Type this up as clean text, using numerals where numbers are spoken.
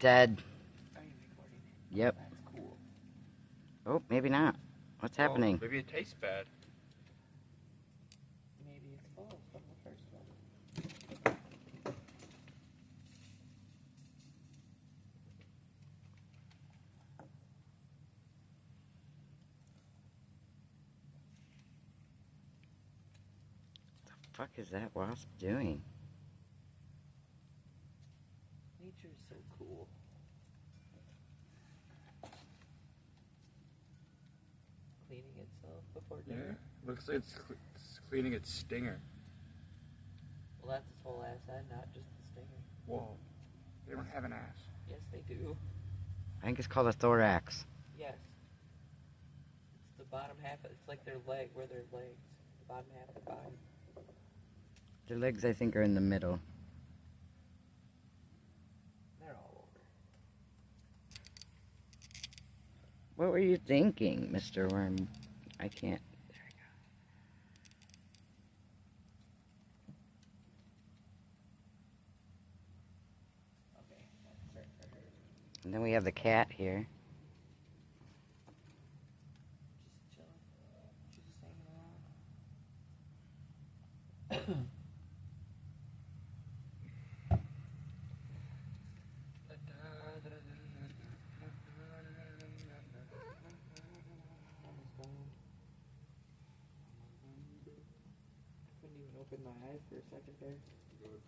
Dead. Are you recording it? Yep. That's cool. Oh, maybe not. What's happening? Maybe it tastes bad. Maybe it's full from the first one. The fuck is that wasp doing? Nature's so cool. Cleaning itself before dinner. Yeah. Looks like it's cleaning its stinger. Well, that's its whole ass end, not just the stinger. Whoa. They don't have an ass. Yes, they do. I think it's called a thorax. Yes. It's the bottom half. It's like their leg, where their legs. The bottom half of their body. Their legs, I think, are in the middle. They're all over. What were you thinking, Mr. Worm? I can't. There we go. Okay, that's it for her. And then we have the cat here. Just chilling. She's just hanging around. Couldn't even open my eyes for a second there. Good.